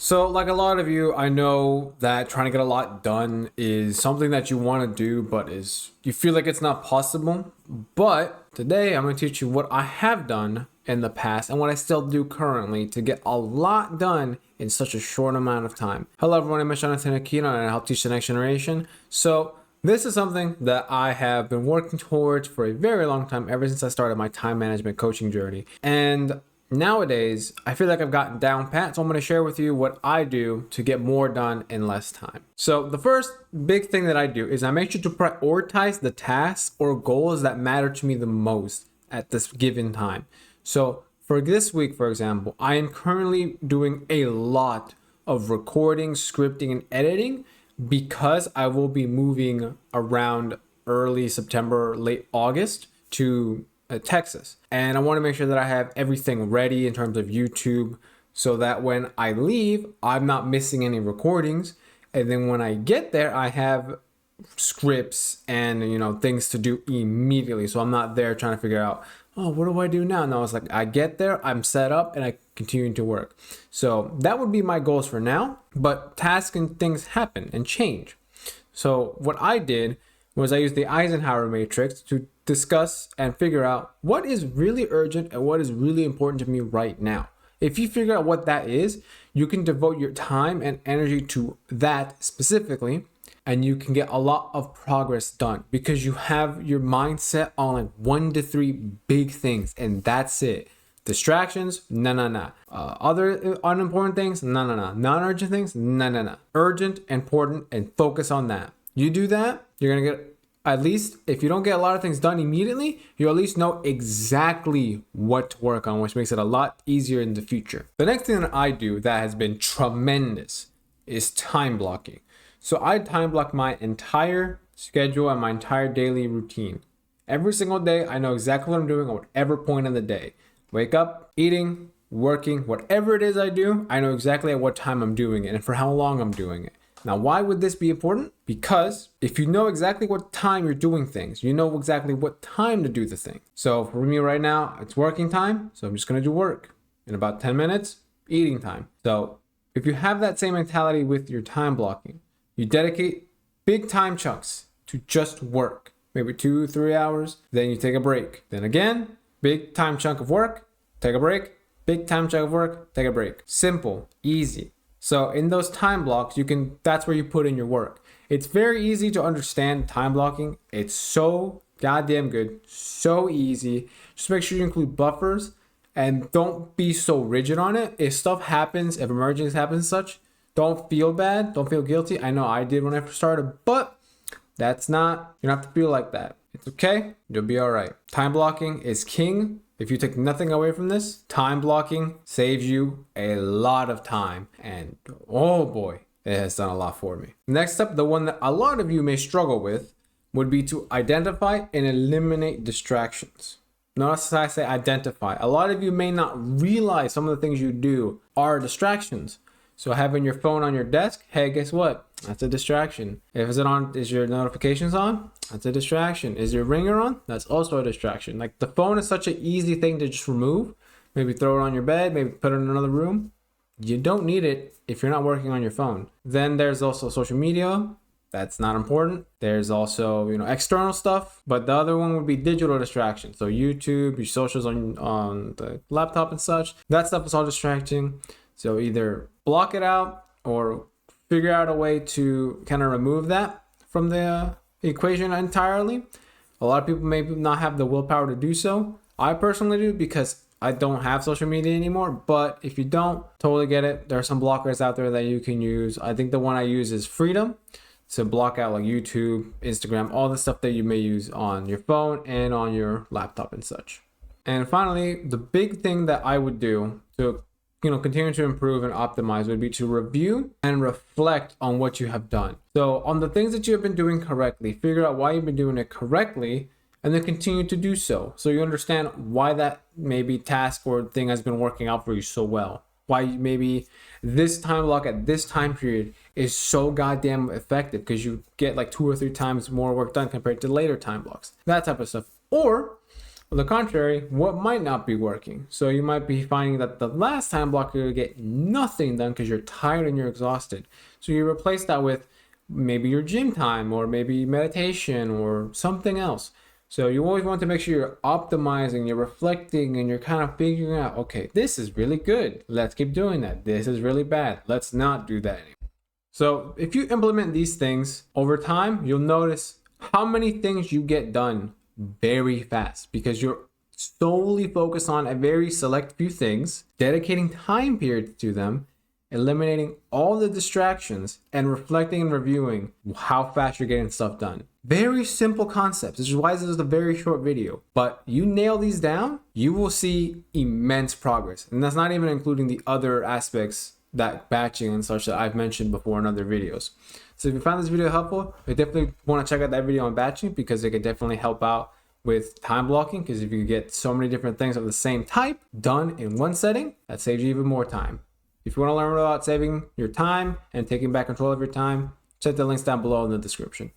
So, like a lot of you, I know that trying to get a lot done is something that you want to do, but is you feel like it's not possible. But today, I'm going to teach you what I have done in the past and what I still do currently to get a lot done in such a short amount of time. Hello, everyone. I'm Jonathan Aquino, and I help teach the next generation. So, this is something that I have been working towards for a very long time, ever since I started my time management coaching journey. And nowadays, I feel like I've gotten down pat, so I'm going to share with you what I do to get more done in less time. So the first big thing that I do is I make sure to prioritize the tasks or goals that matter to me the most at this given time. So for this week, for example, I am currently doing a lot of recording, scripting, and editing because I will be moving around early September, late August to Texas. And I want to make sure that I have everything ready in terms of YouTube so that when I leave, I'm not missing any recordings. And then when I get there, I have scripts and, things to do immediately. So I'm not there trying to figure out, oh, what do I do now? No, it's like I get there, I'm set up, and I continue to work. So that would be my goals for now. But tasks and things happen and change. So what I did was I used the Eisenhower matrix to discuss and figure out what is really urgent and what is really important to me right now. If you figure out what that is, you can devote your time and energy to that specifically, and you can get a lot of progress done because you have your mindset on like 1 to 3 big things, and that's it. Distractions, no. Other unimportant things, no. Non-urgent things, no. Urgent, important, and focus on that. You do that, you're going to get, at least if you don't get a lot of things done immediately, you at least know exactly what to work on, which makes it a lot easier in the future. The next thing that I do that has been tremendous is time blocking. So I time block my entire schedule and my entire daily routine. Every single day, I know exactly what I'm doing at whatever point in the day. Wake up, eating, working, whatever it is I do, I know exactly at what time I'm doing it and for how long I'm doing it. Now, why would this be important? Because if you know exactly what time you're doing things, you know exactly what time to do the thing. So for me right now, it's working time. So I'm just going to do work. In about 10 minutes, eating time. So if you have that same mentality with your time blocking, you dedicate big time chunks to just work, maybe 2-3 hours. Then you take a break. Then again, big time chunk of work, take a break. Big time chunk of work, take a break. Simple, easy. So in those time blocks, that's where you put in your work. It's very easy to understand time blocking. It's so goddamn good, so easy. Just make sure you include buffers and don't be so rigid on it. If stuff happens, if emergencies happen and such, don't feel bad, don't feel guilty. I know I did when I first started, but you don't have to feel like that. It's okay, you'll be all right. Time blocking is king. If you take nothing away from this, time blocking saves you a lot of time. And oh boy, it has done a lot for me. Next up, the one that a lot of you may struggle with would be to identify and eliminate distractions. Notice I say identify. A lot of you may not realize some of the things you do are distractions. So having your phone on your desk, hey, guess what? That's a distraction. Is your notifications on? That's a distraction. Is your ringer on? That's also a distraction. Like the phone is such an easy thing to just remove. Maybe throw it on your bed, maybe put it in another room. You don't need it if you're not working on your phone. Then there's also social media. That's not important. There's also, external stuff, but the other one would be digital distraction. So YouTube, your socials on the laptop and such. That stuff is all distracting. So either block it out or figure out a way to kind of remove that from the equation entirely. A lot of people may not have the willpower to do so. I personally do because I don't have social media anymore. But if you don't, totally get it. There are some blockers out there that you can use. I think the one I use is Freedom to block out like YouTube, Instagram, all the stuff that you may use on your phone and on your laptop and such. And finally, the big thing that I would do to continue to improve and optimize would be to review and reflect on what you have done. So on the things that you have been doing correctly, figure out why you've been doing it correctly, and then continue to do so. So you understand why that maybe task or thing has been working out for you so well. Why maybe this time block at this time period is so goddamn effective because you get like 2 or 3 times more work done compared to later time blocks. That type of stuff. Or On the contrary, what might not be working? So you might be finding that the last time block you get nothing done because you're tired and you're exhausted. So you replace that with maybe your gym time or maybe meditation or something else. So you always want to make sure you're optimizing, you're reflecting, and you're kind of figuring out, okay, this is really good. Let's keep doing that. This is really bad. Let's not do that anymore. So if you implement these things over time, you'll notice how many things you get done very fast because you're solely focused on a very select few things, dedicating time periods to them, eliminating all the distractions, and reflecting and reviewing how fast you're getting stuff done. Very simple concepts. This is why this is a very short video. But you nail these down, you will see immense progress. And that's not even including the other aspects, that batching and such, that I've mentioned before in other videos. So if you found this video helpful, I definitely want to check out that video on batching because it can definitely help out with time blocking, because if you get so many different things of the same type done in one setting, that saves you even more time. If you want to learn about saving your time and taking back control of your time, check the links down below in the description.